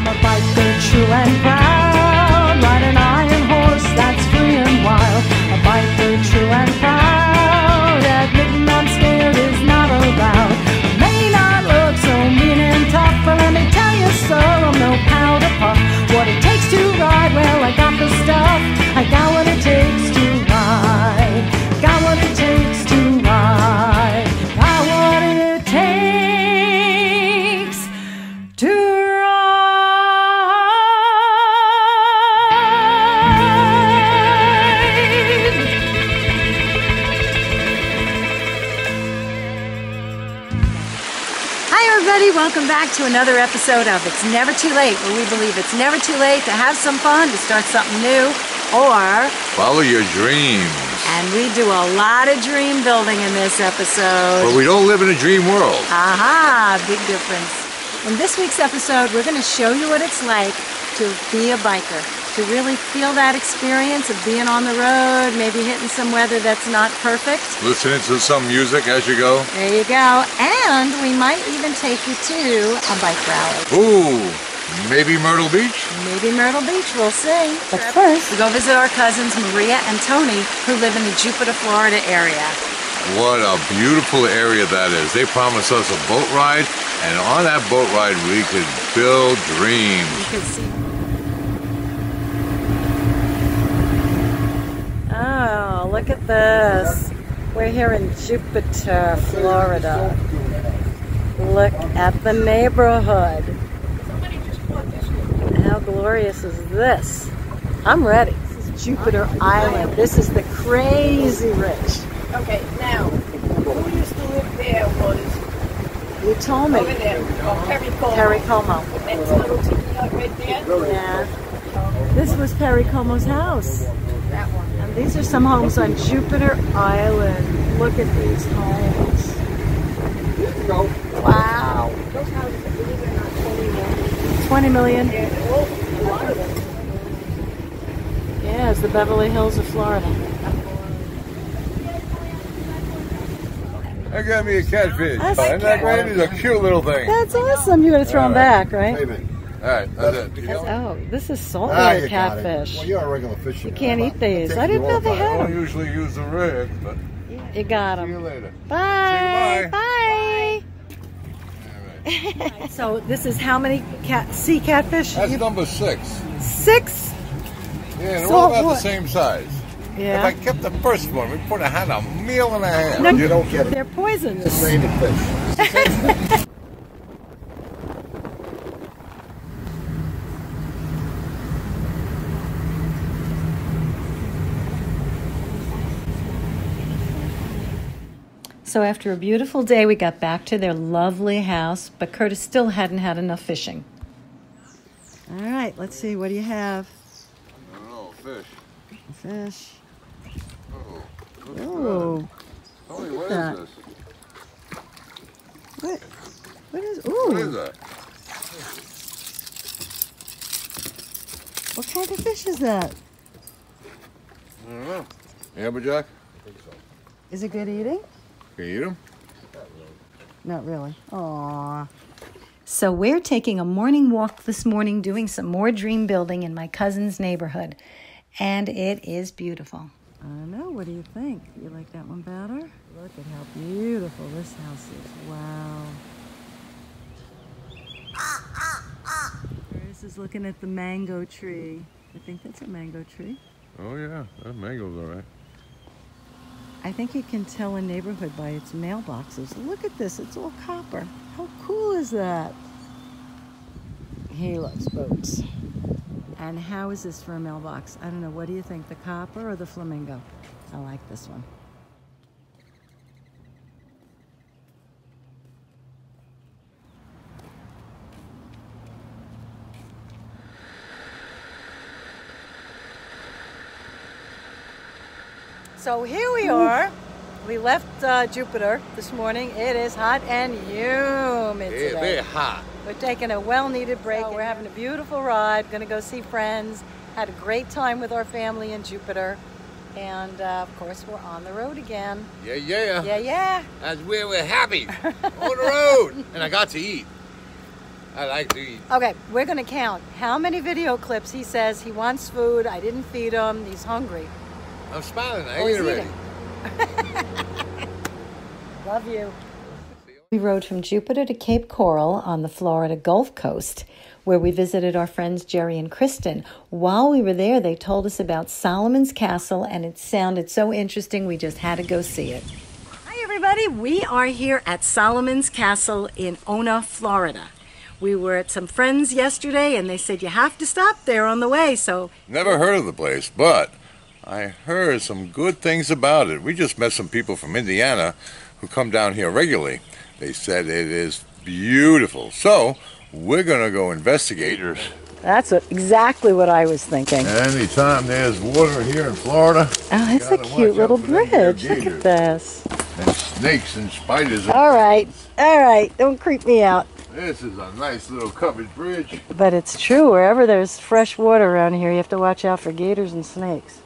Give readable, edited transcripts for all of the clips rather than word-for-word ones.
a biker, true and proud. Ride an iron horse that's free and wild. A biker, true and proud. Admitting I'm scared is not allowed. I may not look so mean and tough, but let me tell you, sir, I'm no powder puff. What it takes to ride, well, I got the stuff. I got what it takes to ride. Got what it takes to ride. Got what it takes to ride. Hi everybody, welcome back to another episode of It's Never Too Late, where we believe it's never too late to have some fun, to start something new, or follow your dreams. And we do a lot of dream building in this episode. But we don't live in a dream world. Aha, big difference. In this week's episode, we're going to show you what it's like to be a biker, to really feel that experience of being on the road, maybe hitting some weather that's not perfect. Listening to some music as you go. There you go. And we might even take you to a bike rally. Ooh, maybe Myrtle Beach? Maybe Myrtle Beach, we'll see. But first, we go visit our cousins Maria and Tony, who live in the Jupiter, Florida area. What a beautiful area that is. They promised us a boat ride, and on that boat ride we could build dreams. You can see. Oh, look at this. We're here in Jupiter, Florida. Look at the neighborhood. How glorious is this? I'm ready. This is Jupiter Island. This is the crazy rich. Okay, now, who used to live there was... You told me. Over there, Perry Como. Perry Como. That's a little teeny hut right there? Yeah. This was Perry Como's house. That one. And these are some homes on Jupiter Island. Look at these homes. Wow. Those houses, I believe they're not 20 20 million. million. Yeah, well, a lot of them. Yeah, it's the Beverly Hills of Florida. I got me a catfish. That's Isn't that great? He's a cute little thing. That's awesome. You're going to throw them back, right? Alright, that's it. Oh, this is saltwater you got it. catfish. Well, you're a regular fisherman. You can't eat these. I didn't know they I had don't them. usually use the rig, but You got see you them. later. Bye. Bye. Bye. So this is how many sea catfish? That's number 6. 6? Yeah, they're So all about what? the same size. Yeah. If I kept the first one, we would have had a meal and a half. No, You don't get it. they're poisonous. It's native fish. So after a beautiful day, we got back to their lovely house, but Curtis still hadn't had enough fishing. All right, let's see. What do you have? I don't know, fish. Fish. Oh, Oh, Tony, what that. is this? what? What is? What is Ooh, that? what kind of fish is that? I don't know. Amberjack? Is it good eating? Can you eat them? Not really. Aww. So we're taking a morning walk this morning, doing some more dream building in my cousin's neighborhood. And it is beautiful. I don't know. What do you think? You like that one better? Look at how beautiful this house is. Wow. Chris is looking at the mango tree. I think that's a mango tree. Oh yeah, that mango's all right. I think you can tell a neighborhood by its mailboxes. Look at this. It's all copper. How cool is that? He loves boats. And how is this for a mailbox? I don't know. What do you think? The copper or the flamingo? I like this one. So here we are. We left Jupiter this morning. It is hot and humid today. Very hot. We're taking a well-needed break. We're having a beautiful ride. Going to go see friends. Had a great time with our family in Jupiter. And of course, we're on the road again. Yeah, yeah. Yeah, yeah. That's where we're happy. On the road. And I got to eat. I like to eat. Okay, we're going to count how many video clips he says he wants food. I didn't feed him. He's hungry. I'm smiling. I Oh, ate he's already. Love you. We rode from Jupiter to Cape Coral on the Florida Gulf Coast, where we visited our friends Jerry and Kristen. While we were there, they told us about Solomon's Castle, and it sounded so interesting, we just had to go see it. Hi, everybody. We are here at Solomon's Castle in Ona, Florida. We were at some friends yesterday, and they said you have to stop there on the way, so... Never heard of the place, but I heard some good things about it. We just met some people from Indiana who come down here regularly. They said it is beautiful. So we're going to go investigate. That's exactly what I was thinking. Anytime there's water here in Florida. Oh, it's a cute little bridge. Look at this. And snakes and spiders. All right. Don't creep me out. This is a nice little covered bridge. But it's true. Wherever there's fresh water around here, you have to watch out for gators and snakes.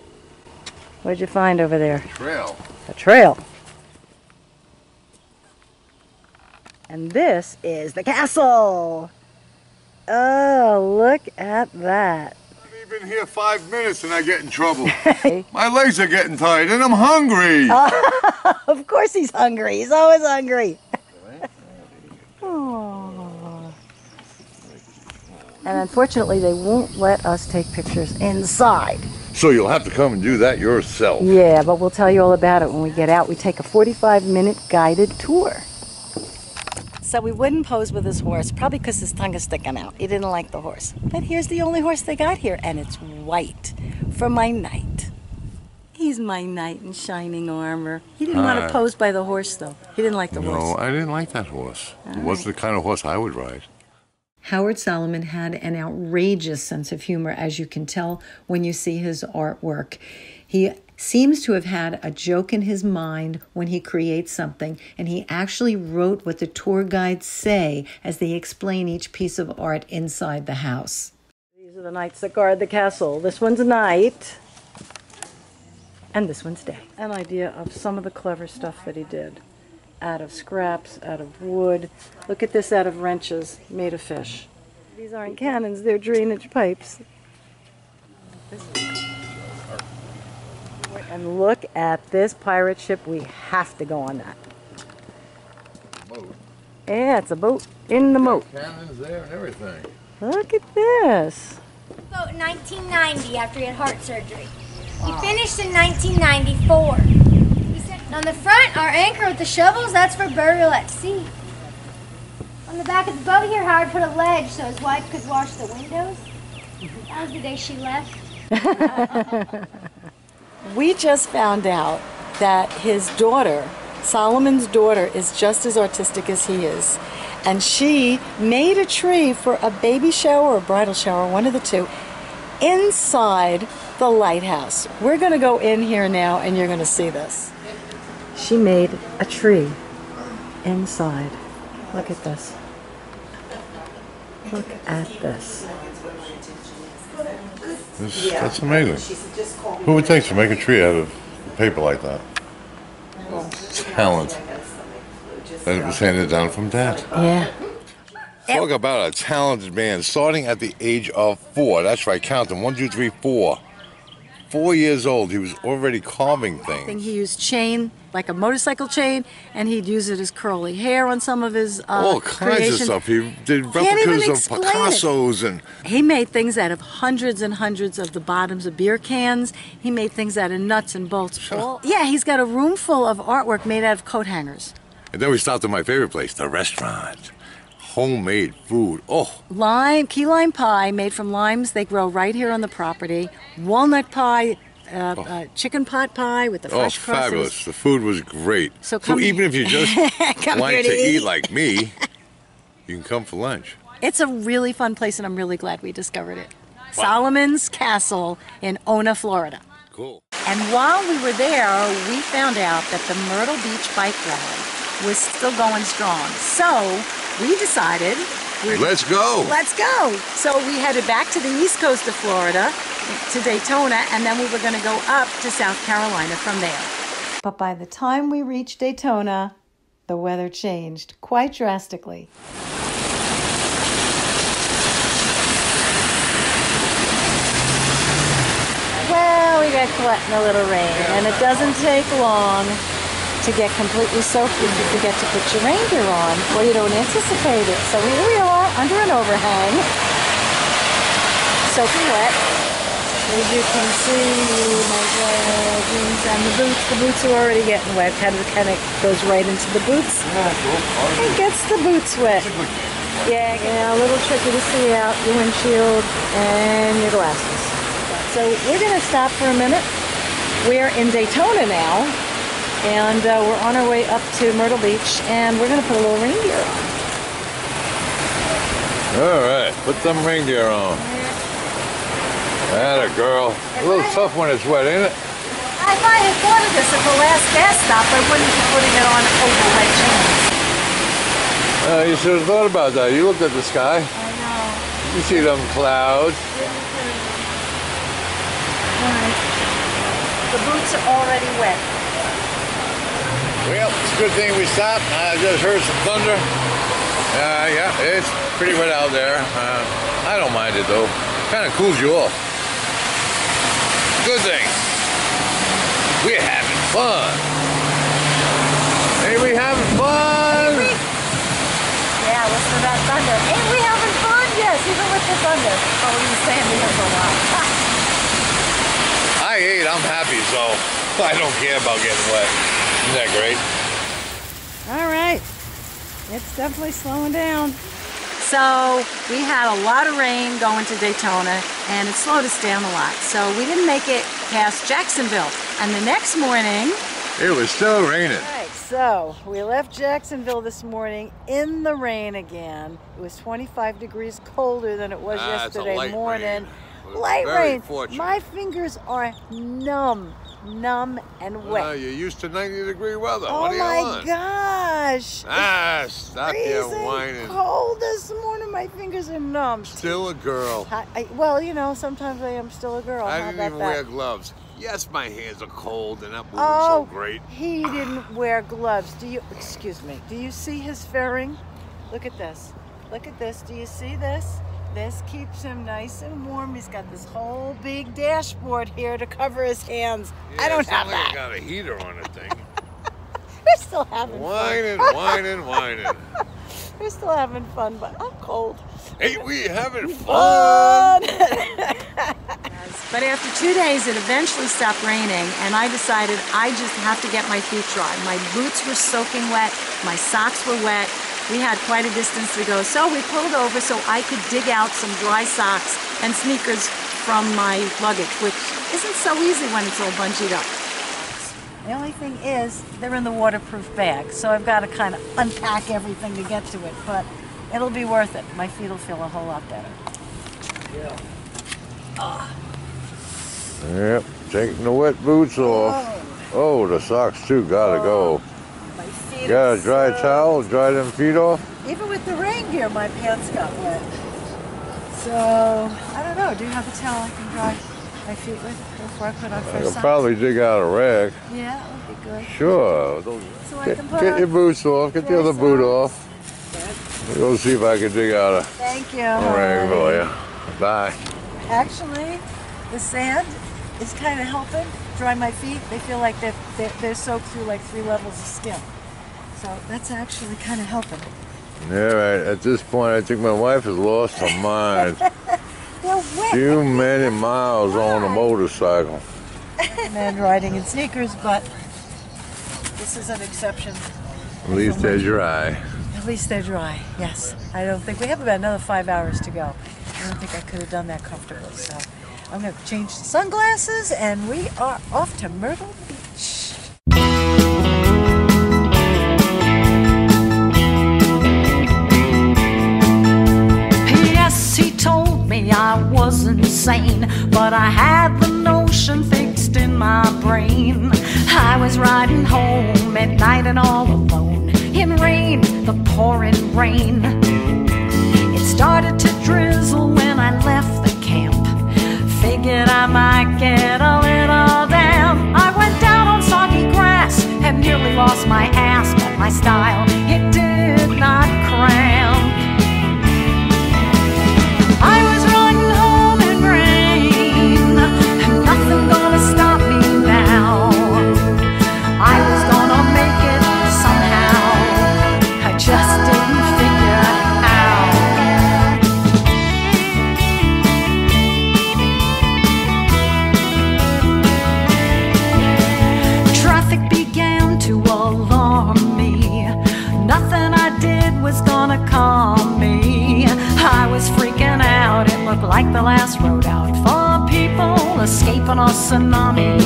What'd you find over there? Trail. A trail. And this is the castle. Oh, look at that. I've been here 5 minutes and I get in trouble. My legs are getting tired and I'm hungry. Of course he's hungry. He's always hungry. Oh. And unfortunately, they won't let us take pictures inside. So you'll have to come and do that yourself. Yeah, but we'll tell you all about it when we get out. We take a 45-minute guided tour. So we wouldn't pose with his horse, probably because his tongue is sticking out. He didn't like the horse. But here's the only horse they got here, and it's white for my knight. He's my knight in shining armor. He didn't want to pose by the horse, though. He didn't like the horse. No, I didn't like that horse. It wasn't the kind of horse I would ride. Howard Solomon had an outrageous sense of humor, as you can tell when you see his artwork. He seems to have had a joke in his mind when he creates something, and he actually wrote what the tour guides say as they explain each piece of art inside the house. These are the knights that guard the castle. This one's a knight, and this one's day. An idea of some of the clever stuff that he did. Out of scraps, out of wood. Look at this, out of wrenches, made of fish. These aren't cannons, they're drainage pipes. And look at this pirate ship. We have to go on that. Boat. Yeah, it's a boat in the moat. Cannons there and everything. Look at this. Boat in 1990 after he had heart surgery. He finished in 1994. He said, on the front, our anchor with the shovels, that's for burial at sea. On the back of the boat here, Howard put a ledge so his wife could wash the windows. That was the day she left. We just found out that his daughter, Solomon's daughter, is just as artistic as he is. And she made a tree for a baby shower or a bridal shower, one of the two, inside the lighthouse. We're going to go in here now and you're going to see this. She made a tree inside. Look at this. Look at this. That's amazing. Who would think to make a tree out of paper like that? Talent. And it was handed down from Dad. Yeah. Talk about a talented man, starting at the age of 4. That's right, count them. 1, 2, 3, 4. 4 years old, he was already carving things. He used chain, like a motorcycle chain, and he'd use it as curly hair on some of his all kinds creations. of stuff. He did replicas of Picasso's and he made things out of hundreds and hundreds of the bottoms of beer cans. He made things out of nuts and bolts. Yeah, he's got a room full of artwork made out of coat hangers. And then we stopped at my favorite place, the restaurant. Homemade food. Oh. Key lime pie made from limes they grow right here on the property. Walnut pie, chicken pot pie with the fresh crust. Fabulous. The food was great. So even if you just like to eat like me, you can come for lunch. It's a really fun place, and I'm really glad we discovered it. Wow. Solomon's Castle in Ona, Florida. Cool. And while we were there, we found out that the Myrtle Beach Bike Rally was still going strong. So we decided let's go. Let's go. So we headed back to the east coast of Florida, to Daytona, and then we were going to go up to South Carolina from there. But by the time we reached Daytona, the weather changed quite drastically. get wet in a little rain, and it doesn't take long to get completely soaked if you forget to put your rain gear on, or you don't anticipate it. So here we are under an overhang, soaking wet. As you can see, my jeans and the boots are already getting wet. Kind of goes right into the boots. It gets the boots wet. Yeah, a little tricky to see out your windshield and your glasses. So we're going to stop for a minute. We're in Daytona now, and we're on our way up to Myrtle Beach, and we're going to put a little rain gear on. All right, put some rain gear on. Atta girl. A little tough when it's wet, ain't it? If I had thought of this at the last gas stop, I wouldn't be putting it on over wet jeans. You should have thought about that. You looked at the sky. I know. You see them clouds. Alright. The boots are already wet. Well, it's a good thing we stopped. I just heard some thunder. Yeah, it's pretty wet out there. I don't mind it though. Kind of cools you off. Good thing. We're having fun. Ain't we having fun? Yeah, listen to that thunder. Ain't we having fun? Yes, even with the thunder. Oh, we were saying we have a lot. I ate, I'm happy, so I don't care about getting wet. Isn't that great? All right. It's definitely slowing down. So we had a lot of rain going to Daytona, and it slowed us down a lot. So we didn't make it past Jacksonville. And the next morning, it was still raining. All right, so we left Jacksonville this morning in the rain again. It was 25 degrees colder than it was yesterday morning. Light rain. Fortunate. My fingers are numb and wet. Well, you're used to 90-degree weather. Oh what are you my on? gosh. Stop your whining. Cold this morning. My fingers are numb. Still a girl. Well, you know, sometimes I am still a girl. I How didn't about even that? wear gloves. Yes, my hands are cold and that moving so great. He didn't wear gloves. Excuse me, do you see his fairing? Look at this. Look at this. Do you see this? This keeps him nice and warm. He's got this whole big dashboard here to cover his hands. Yeah, I don't have that. I got a heater on the thing. We're still having whining, fun. whining. We're still having fun, but I'm cold. Ain't we having fun? But after 2 days, it eventually stopped raining, and I decided I just have to get my feet dry. My boots were soaking wet. My socks were wet. We had quite a distance to go, so we pulled over so I could dig out some dry socks and sneakers from my luggage, which isn't so easy when it's all bungeed up. The only thing is, they're in the waterproof bag, so I've got to kind of unpack everything to get to it, but it'll be worth it. My feet will feel a whole lot better. Yep, taking the wet boots off. Oh, the socks too, gotta go. My feet Got a dry towel, dry them feet off? Even with the rain gear, my pants got wet. So, I don't know, do you have a towel I can dry my feet with before I put on fresh I could socks? probably dig out a rag. Yeah, that would be good. Sure. So I can put Get on your boots off, get the other boot off. We'll see if I can dig out a Thank you. rag for you. Bye. Actually, the sand is kind of helping dry my feet. They feel like they're soaked through like 3 levels of skin. So that's actually kind of helping. Yeah, right. At this point, I think my wife has lost her mind. They're wet. Too many miles on a motorcycle. Men riding in sneakers, but this is an exception. At least they're dry. At least they're dry, yes. I don't think, we have about another 5 hours to go. I don't think I could have done that comfortably, so I'm going to change the sunglasses and we are off to Myrtle Beach. P.S. He told me I was insane, but I had the notion fixed in my brain. I was riding home at night and all alone, in rain, the pouring rain. It started to drizzle when I left the camp. Figured I might get a little damp. I went down on soggy grass and nearly lost my ass, but my style, it did not cramp. I was riding home in rain, and nothing gonna stop like the last road out for people escaping a tsunami.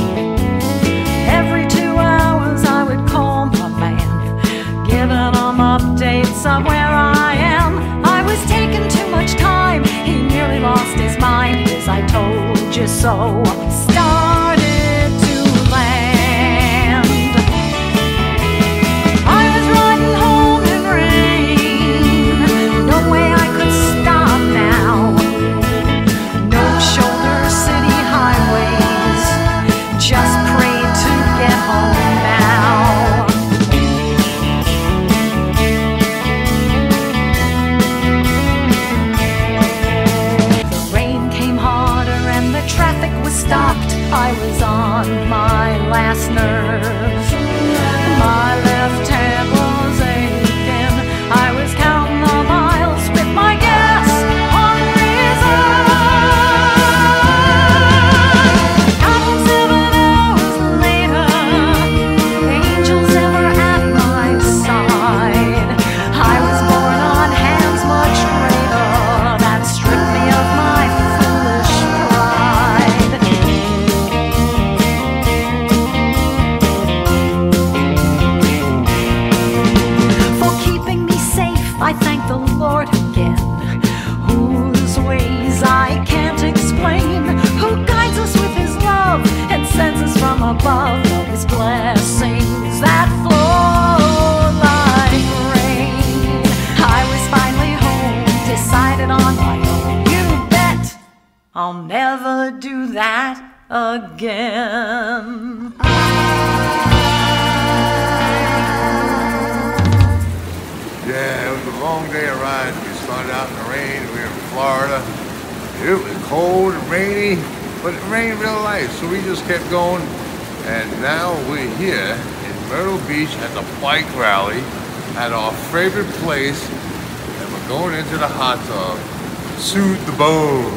Every 2 hours I would call my man, giving him updates of where I am. I was taking too much time, he nearly lost his mind. His I told you so started to land. I was riding home in rain, no way I could stop now. No shoulder city highways, just prayed to get home now. The rain came harder and the traffic was stopped. I was on my last nerve. My left hand was aching. I was counting the miles with my gas on reserve. About 7 hours later, angels ever at my side. I was born on hands much greater that stripped me of my foolish pride. For keeping me safe, I thank the Lord again, whose ways I can't explain, who guides us with his love and sends us from above his blessings that flow like rain. I was finally home, decided on my own. You bet I'll never do that again. Yeah, it was a long day of riding. We started out in the rain. We were in Florida. It was cold and rainy, but it rained real light, so we just kept going. And now we're here in Myrtle Beach at the bike rally at our favorite place, and we're going into the hot tub. Soothe the bone.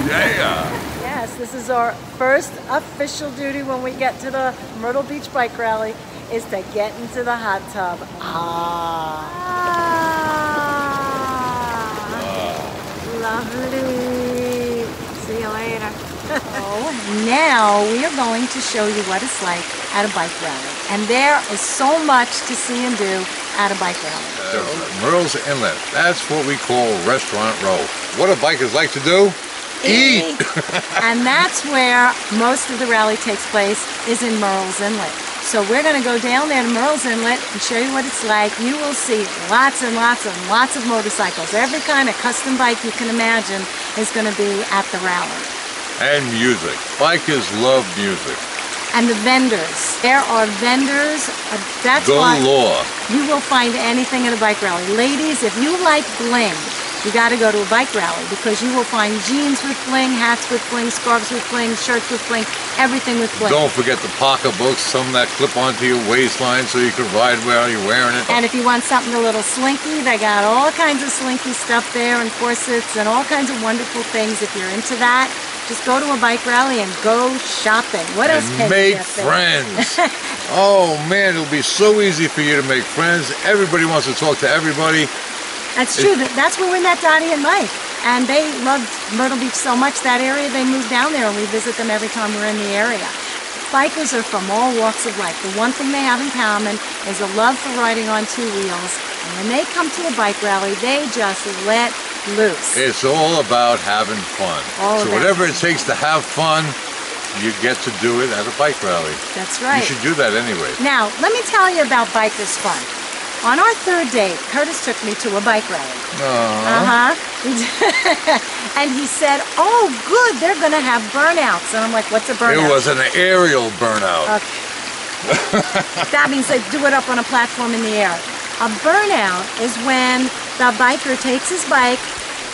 Yeah. Yes, this is our first official duty when we get to the Myrtle Beach Bike Rally, is to get into the hot tub. Lovely. See you later. Now we are going to show you what it's like at a bike rally. And there is so much to see and do at a bike rally. Myrtle's Inlet. That's what we call Restaurant Row. What do bikers like to do? Eat! And that's where most of the rally takes place, is in Myrtle's Inlet. So we're going to go down there to Myrtle's Inlet and show you what it's like. You will see lots and lots of motorcycles. Every kind of custom bike you can imagine is going to be at the rally. And music. Bikers love music. And the vendors. There are vendors. That's why Galore. you will find anything at a bike rally. Ladies, if you like bling, you got to go to a bike rally, because you will find jeans with bling, hats with bling, scarves with bling, shirts with bling, everything with bling. Don't forget the pocketbooks, some that clip onto your waistline so you can ride while you're wearing it. And if you want something a little slinky, they got all kinds of slinky stuff there, and corsets and all kinds of wonderful things. If you're into that, just go to a bike rally and go shopping. What else can you make get there? friends. Oh man, it'll be so easy for you to make friends. Everybody wants to talk to everybody. That's true. That's where we met Dottie and Mike. And they loved Myrtle Beach so much, that area, they moved down there, and we visit them every time we're in the area. Bikers are from all walks of life. The one thing they have in common is a love for riding on two wheels. And when they come to a bike rally, they just let loose. It's all about having fun. So whatever it takes to have fun, you get to do it at a bike rally. That's right. You should do that anyway. Now, let me tell you about bikers' fun. On our third date, Curtis took me to a bike rally. And he said, oh, good, they're going to have burnouts. And I'm like, what's a burnout? It was an aerial burnout. Okay. That means they do it up on a platform in the air. A burnout is when the biker takes his bike,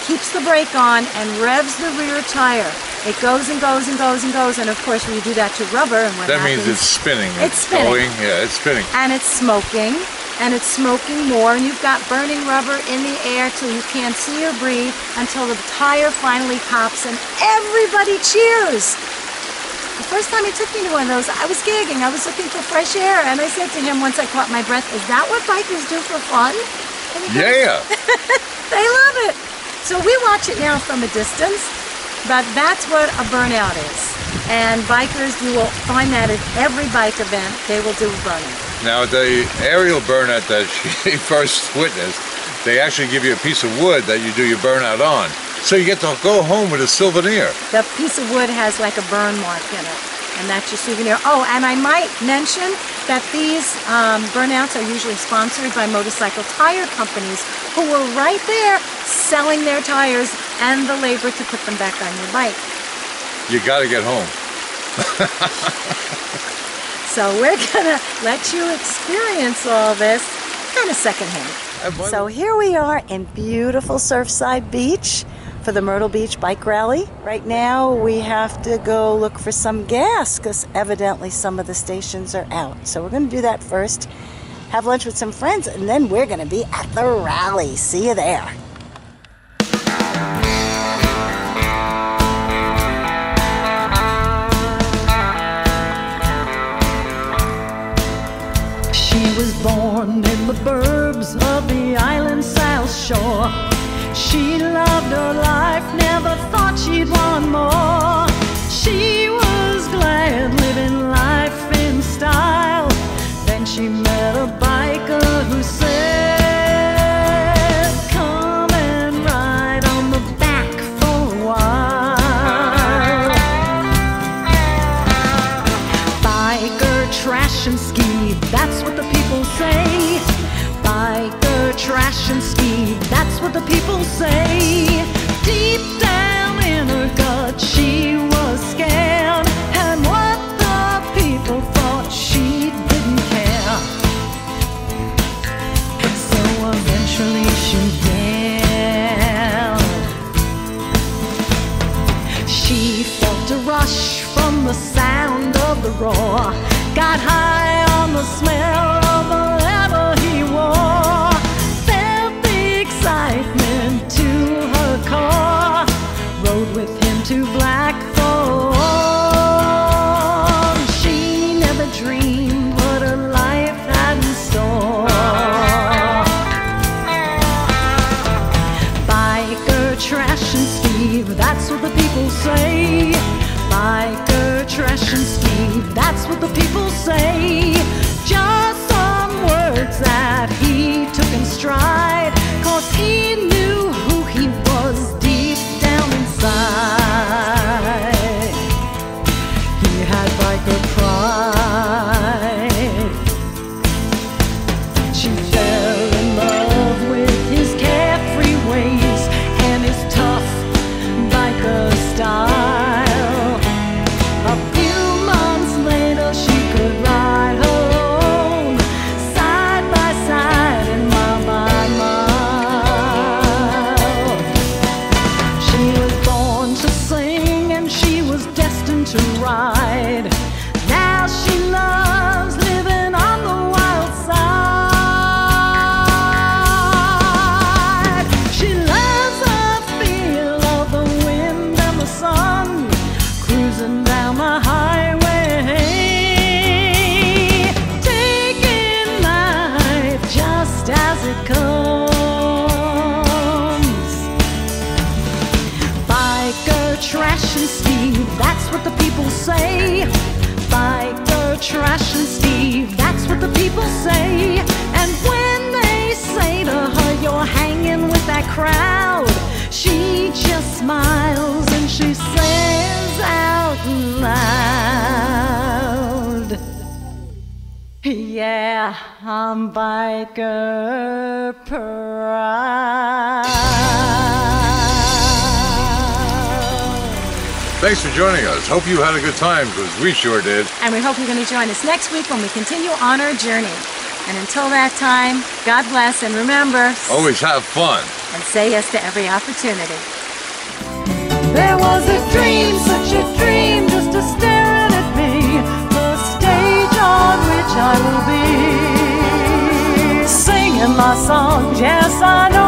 keeps the brake on, and revs the rear tire. It goes and goes and goes and goes, and of course when you do that to rubber, and what that happens, means it's spinning. It's spinning. Going, yeah, it's spinning. And it's smoking, and it's smoking more, and you've got burning rubber in the air till you can't see or breathe, until the tire finally pops and everybody cheers. The first time he took me to one of those, I was gagging. I was looking for fresh air, and I said to him once I caught my breath, is that what bikers do for fun? Yeah. They love it. So we watch it now from a distance, but that's what a burnout is. And bikers, you will find that at every bike event, they will do a burnout. Now, the aerial burnout that she first witnessed, they actually give you a piece of wood that you do your burnout on. So you get to go home with a souvenir. The piece of wood has like a burn mark in it, and that's your souvenir. Oh, and I might mention that these burnouts are usually sponsored by motorcycle tire companies who are right there selling their tires and the labor to put them back on your bike. You got to get home. So we're gonna let you experience all this kind of secondhand. So here we are in beautiful Surfside Beach for the Myrtle Beach Bike Rally. Right now we have to go look for some gas because evidently some of the stations are out. So we're going to do that first, have lunch with some friends, and then we're going to be at the rally. See you there. She was born in the burbs of the island South Shore. She loved her life, never thought she'd want more. She was glad living life in style. Then she met a biker who said, come and ride on the back for a while. Biker, trash and skeeve, that's what the people say. Biker, trash and skeeve, that's what the people say. Deep down in her gut she was scared, and what the people thought she didn't care. So eventually she yelled. She felt a rush from the sound of the roar, got high on the smell of the leather he wore, felt the excitement to her core, rode with him to Blackthorn. She never dreamed what her life had in store. Biker, trash and skeeve, that's what the people say. Biker, trash and skeeve, that's what the people say. Just some words that he took in stride, 'cause he knew who he was deep down inside. He had biker pride. She fell in love with his carefree ways and his tough biker style. A few months later she could ride her own, side by side and mile by mile. She was born to sing and she was destined to ride. Now she loves living on the wild side. She loves the feel of the wind and the sun, cruising down the highway, taking life just as it comes. Biker, trash and skeeve, that's what the people say. Biker, trash and skeeve, that's what the people say. And when they say to her, you're hanging with that crowd, she just smiles and she says out loud, yeah, I'm biker proud. Thanks for joining us. Hope you had a good time, because we sure did. And we hope you're going to join us next week when we continue on our journey. And until that time, God bless, and remember, Always have fun. and say yes to every opportunity. There was a dream, such a dream, just a staring at me, the stage on which I will be singing my songs. Yes, I know